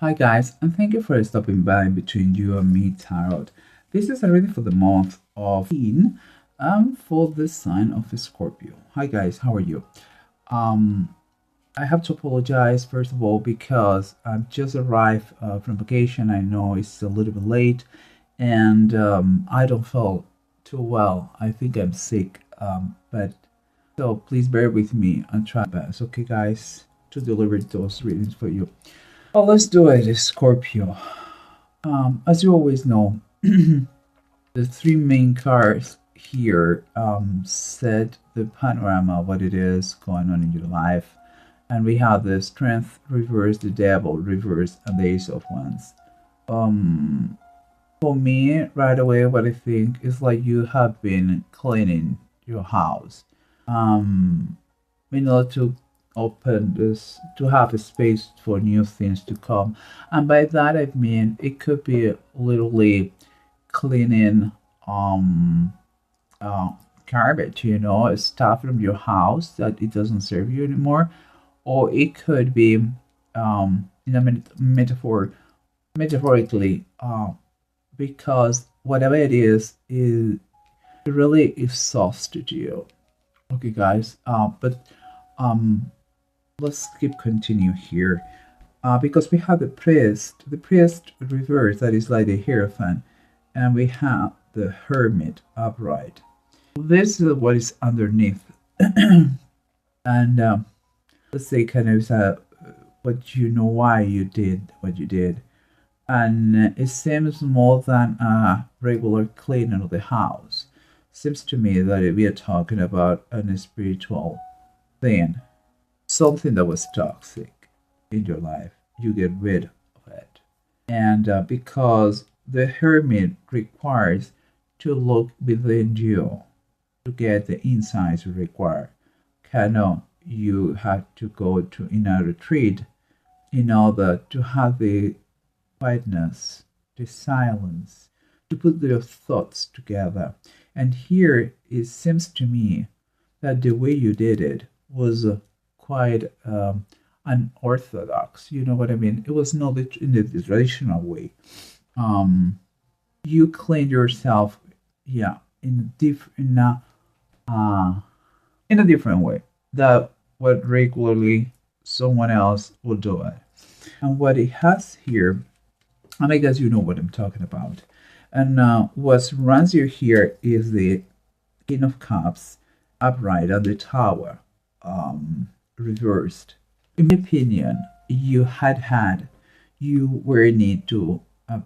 Hi guys, and thank you for stopping by between you and me tarot. This is a reading for the month of June, for the sign of Scorpio. Hi guys, how are you? Um, I have to apologize first of all because I've just arrived from vacation. I know it's a little bit late, and I don't feel too well. I think I'm sick. But so please bear with me and try my best, okay, guys, to deliver those readings for you. Oh, let's do it, Scorpio. As you always know, the three main cards here set the panorama of what it is going on in your life. And we have the Strength reverse, the Devil reverse, and the Ace of Wands. Um, for me, right away, what I think is like you have been cleaning your house. Um, in order to open this, to have a space for new things to come. And by that I mean it could be literally cleaning uh garbage, stuff from your house that it doesn't serve you anymore. Or it could be in a metaphorically, because whatever it is really exhausted you. Okay, guys. But um let's keep continue here, because we have the priest reverse, that is like the hierophant, and we have the hermit upright. This is what is underneath. And let's say kind of what you know why you did what you did. And it seems more than a regular cleaning of the house. Seems to me that we are talking about a spiritual thing, something that was toxic in your life. You get rid of it. And because the hermit requires to look within you to get the insights you require, kind of you have to go to inner retreat in order to have the quietness, the silence, to put your thoughts together. And here it seems to me that the way you did it was quite unorthodox. You know what I mean? It was not in the traditional way. Um, you cleaned yourself, yeah, uh, in a different way that what regularly someone else will do it. And what it has here, and I guess you know what I'm talking about. And what runs you here is the King of Cups upright and the Tower reversed. In my opinion, you were in need to a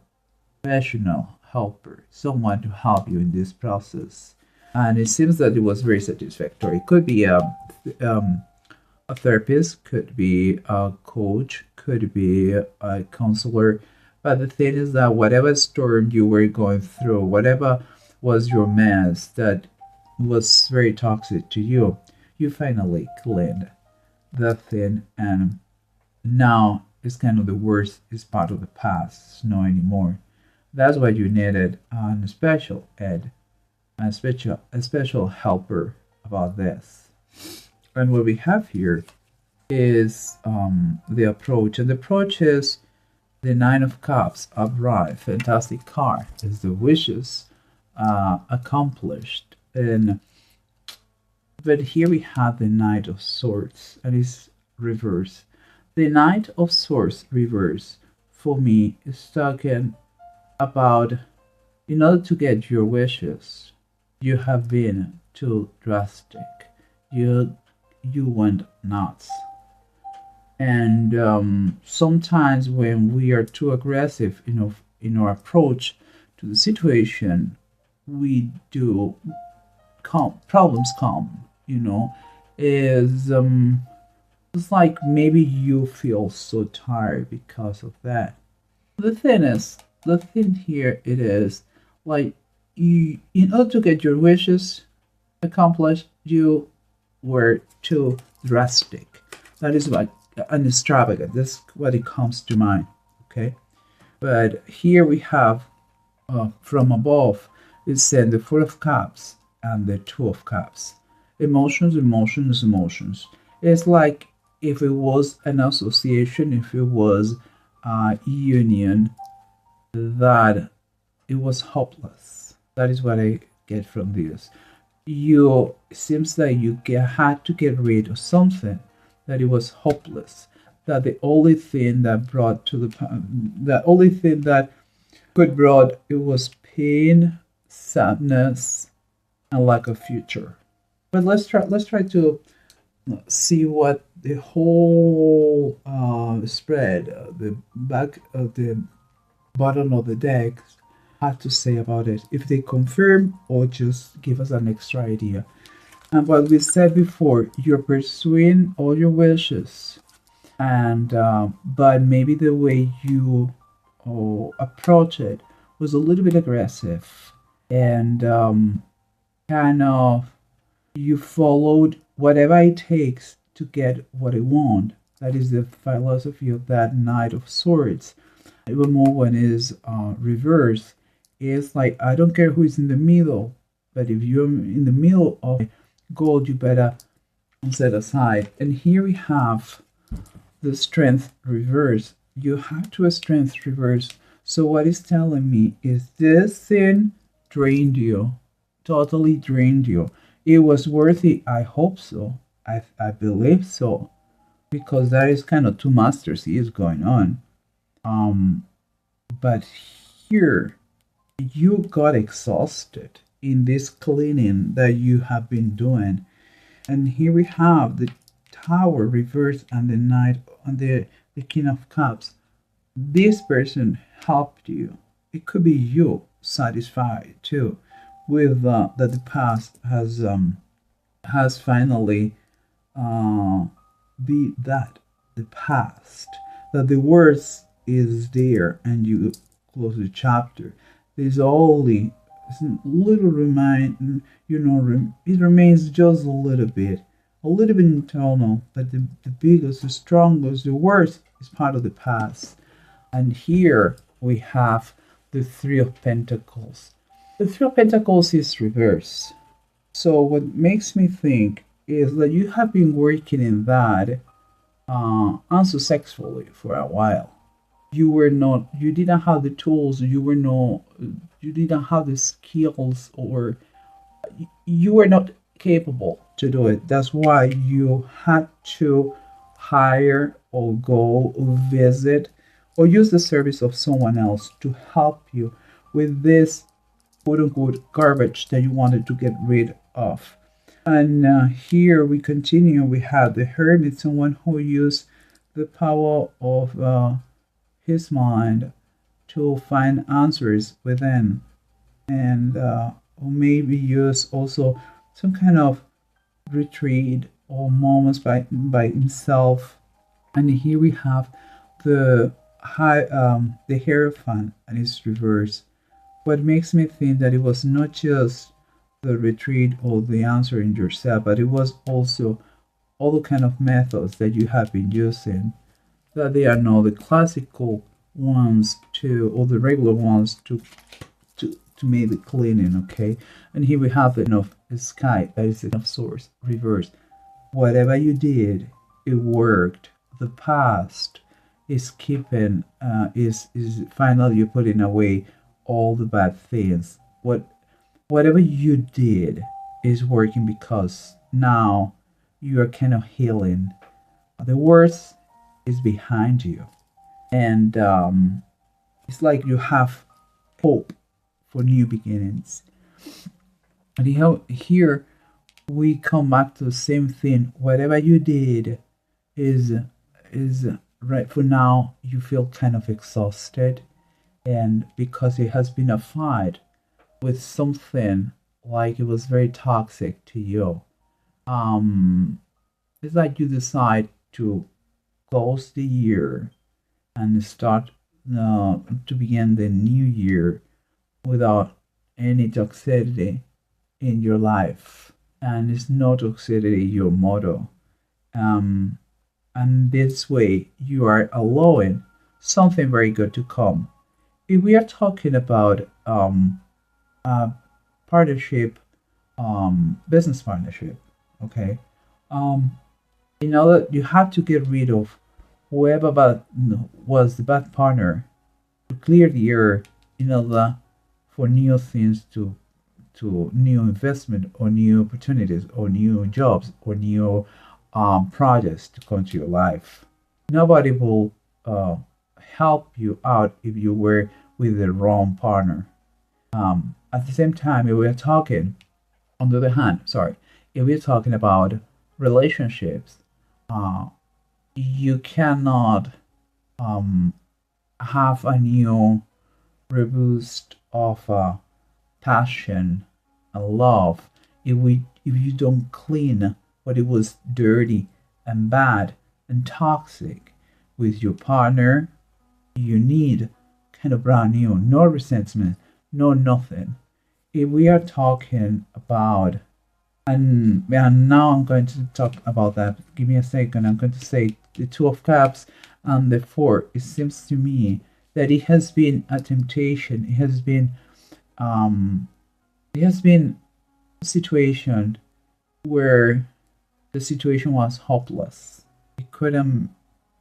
professional helper, someone to help you in this process. And it seems that it was very satisfactory. It could be a therapist, could be a coach, could be a counselor. But the thing is that whatever storm you were going through, whatever was your mess that was very toxic to you, you finally cleaned that thing, and now it's kind of the worst is part of the past. It's not anymore. That's why you needed a special ed, a special helper about this. And what we have here is the approach, and the approach is the Nine of Cups upright. Fantastic card. Is the wishes accomplished. And but here we have the Knight of Swords, and it's reverse. The Knight of Swords reverse for me is talking about, in order to get your wishes, you have been too drastic. You went nuts. And sometimes when we are too aggressive in our approach to the situation, we do problems come. Is it's like maybe you feel so tired because of that. The thing here it is like, you, in order to get your wishes accomplished, you were too drastic. That is what an extravagant. That's what it comes to mind. Okay, but here we have from above. It's said the Four of Cups and the Two of Cups. Emotions, emotions, emotions. It's like if it was an association, if it was union that it was hopeless. That is what I get from this. You it seems that had to get rid of something, that it was hopeless, that the only thing that brought to the only thing that could brought it was pain, sadness, and lack of future. But let's try to see what the whole spread, the back of the bottom of the deck had to say about it, if they confirm or just give us an extra idea. And what we said before, you're pursuing all your wishes, and but maybe the way you approach it was a little bit aggressive, and kind of you followed whatever it takes to get what I want. That is the philosophy of that Knight of Swords. Even more when is reversed, it's like I don't care who is in the middle, but if you're in the middle of gold, you better set aside. And here we have the Strength reverse. You have to a Strength reverse. So what it's telling me is this thing drained you, totally drained you. It was worthy. I hope so. I believe so, because that is kind of two masters is going on. But here you got exhausted in this cleaning that you have been doing, and here we have the Tower reversed and the Knight and the King of Cups. This person helped you. It could be you satisfied too with that the past has finally be that the past, that the worst is there and you close the chapter. There's only little remind, it remains just a little bit internal, but the biggest, the strongest, the worst is part of the past. And here we have the Three of Pentacles. The Three of Pentacles is reversed. So what makes me think is that you have been working in that unsuccessfully for a while. You didn't have the tools, you didn't have the skills, or you were not capable to do it. That's why you had to hire or go visit or use the service of someone else to help you with this quote unquote garbage that you wanted to get rid of. And here we continue. We have the Hermit, someone who used the power of his mind to find answers within, and or maybe use also some kind of retreat or moments by himself. And here we have the Hierophant and its reverse. What makes me think that it was not just the retreat or the answer in yourself, but it was also all the kind of methods that you have been using, that they are not the classical ones or the regular ones to make the cleaning, okay? And here we have the of sky, that is enough source reverse. Whatever you did, it worked. The past is keeping is finally you're putting away all the bad things. Whatever you did is working, because now you are kind of healing. The worst is behind you, and it's like you have hope for new beginnings. And here we come back to the same thing. Whatever you did is right for now. You feel kind of exhausted, and because it has been a fight with something like it was very toxic to you, it's like you decide to close the year and start to begin the new year without any toxicity in your life, and it's no toxicity your motto. And this way you are allowing something very good to come. If we are talking about partnership, business partnership, okay, you know that you have to get rid of whoever was the bad partner to clear the air in order for new things to new investment or new opportunities or new jobs or new projects to come to your life. Nobody will help you out if you were with the wrong partner. At the same time, if we're talking, on the other hand, sorry, if we're talking about relationships, uh, you cannot um, have a new reboost of passion and love if you don't clean what it was dirty and bad and toxic with your partner. You need kind of brand new, no resentment, no nothing. If we are talking about, and now I'm going to talk about that. Give me a second. I'm going to say the Two of Cups and the Four. It seems to me that it has been a temptation. Um, it has been a situation where the situation was hopeless. It couldn't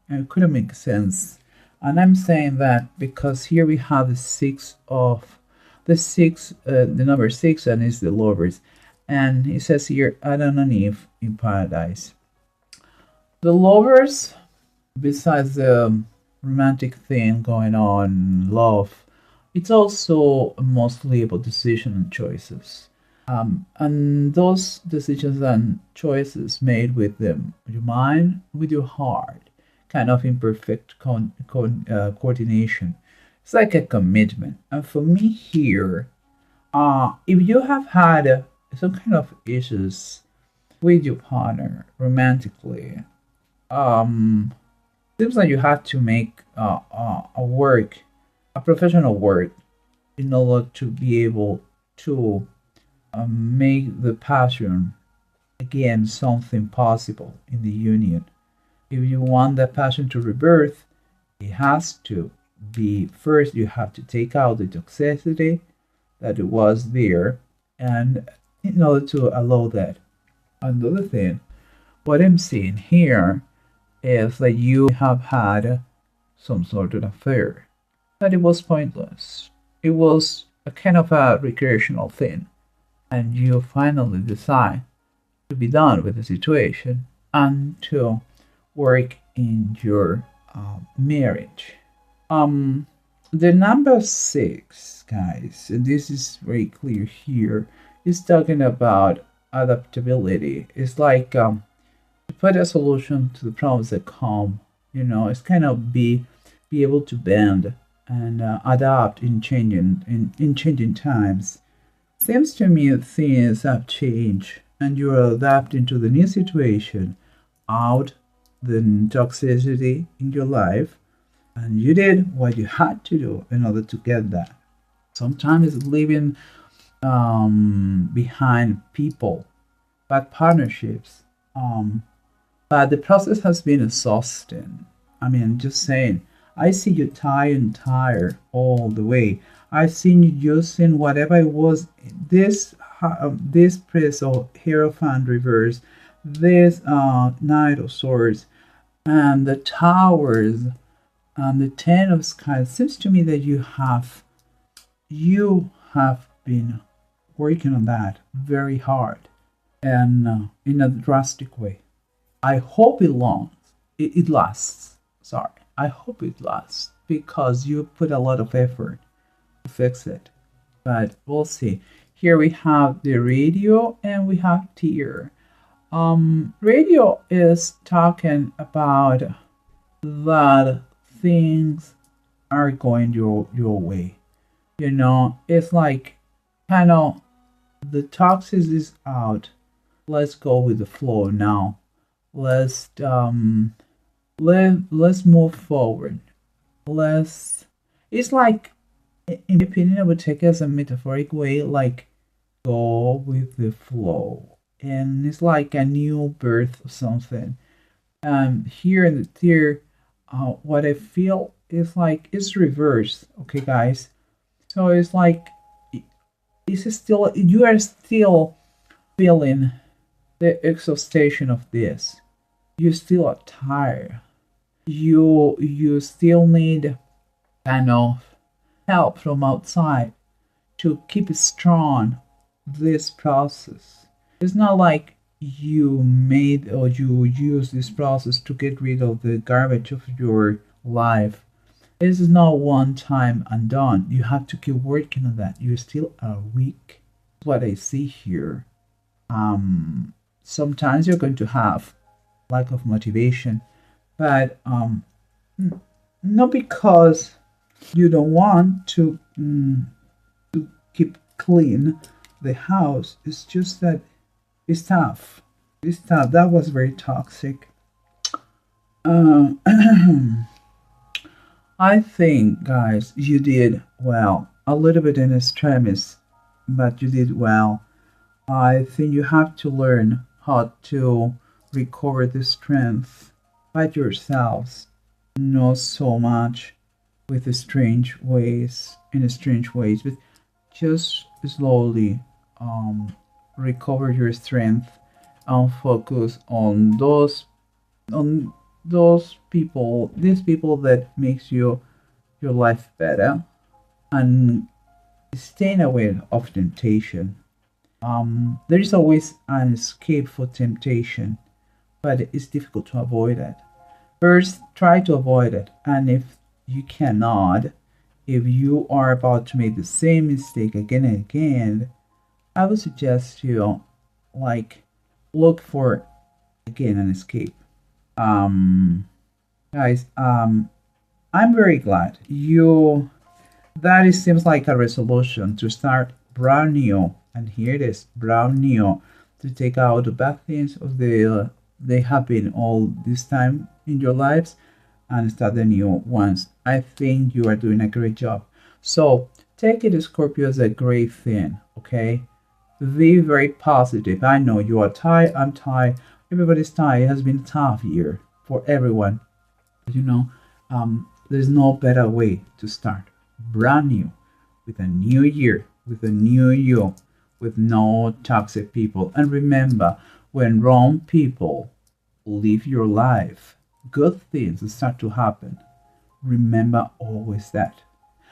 make sense. And I'm saying that because here we have the number six, and it's the lovers. And it says here, Adam and Eve in paradise. The lovers, besides the romantic thing going on, love, it's also mostly about decision and choices. And those decisions and choices made with your mind, with your heart, kind of imperfect coordination. It's like a commitment. And for me here, if you have had some kind of issues with your partner romantically, seems like you have to make a professional work, in order to be able to make the passion again something possible in the union. If you want that passion to rebirth, it has to be first, you have to take out the toxicity that it was there, and in order to allow that. Another thing, what I'm seeing here is that you have had some sort of affair, that it was pointless. It was a kind of a recreational thing, and you finally decide to be done with the situation and to work in your marriage. The number six, guys, and this is very clear here, is talking about adaptability. It's like to put a solution to the problems that come. It's kind of be able to bend and adapt in changing times. Seems to me that things have changed, and you're adapting to the new situation, out the toxicity in your life, and you did what you had to do in order to get that. Sometimes it's leaving behind people, bad partnerships. But the process has been exhausting. I mean, just saying, I see you tired and tired all the way. I've seen you using whatever it was, this Prince of Hierophant reverse, this Knight of Swords, and the Towers, and the Ten of Sky. It seems to me that you have been working on that very hard, and in a drastic way. I hope it lasts. Sorry, I hope it lasts because you put a lot of effort to fix it. But we'll see. Here we have the radio and we have tear. Radio is talking about that things are going your way. It's like kind of the toxic is out. Let's go with the flow now. Let's move forward. Let's It's like, in my opinion, I would take it as a metaphoric way, like go with the flow. And it's like a new birth of something. Here in the tier, what I feel is like it's reversed. Okay, guys. So it's like it's still you are still feeling the exhaustion of this. You still are tired. you still need kind of help from outside to keep it strong this process. It's not like you made or you use this process to get rid of the garbage of your life. This is not one time and done. You have to keep working on that. You still are weak. What I see here. Sometimes you're going to have lack of motivation, but not because you don't want to keep clean the house. It's just that it's tough. It's tough. That was very toxic. Uh, I think, guys, you did well. A little bit in extremis, but you did well. I think you have to learn how to recover the strength by yourselves, not so much with the strange ways, in strange ways, but just slowly recover your strength and focus on those people, these people that makes your life better, and staying away of temptation. There is always an escape for temptation, but it's difficult to avoid it. First, try to avoid it, and if you cannot, if you are about to make the same mistake again and again, I would suggest you like look for again an escape. Um, guys, I'm very glad you. That it seems like a resolution to start brand new, and here it is, brand new, to take out the bad things of they have been all this time in your lives and start the new ones. I think you are doing a great job. So take it, Scorpio, as a great thing, okay? Be very positive. I know you are tired, I'm tired, everybody's tired. It has been a tough year for everyone. You know, there's no better way to start brand new with a new year, with a new you, with no toxic people. And remember, when wrong people live your life, good things start to happen. Remember always that.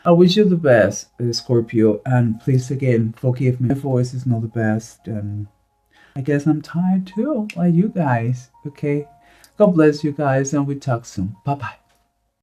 I wish you the best, Scorpio, and please again forgive me. My voice is not the best, and I guess I'm tired too, like you guys. Okay, God bless you guys, and we talk soon. Bye bye.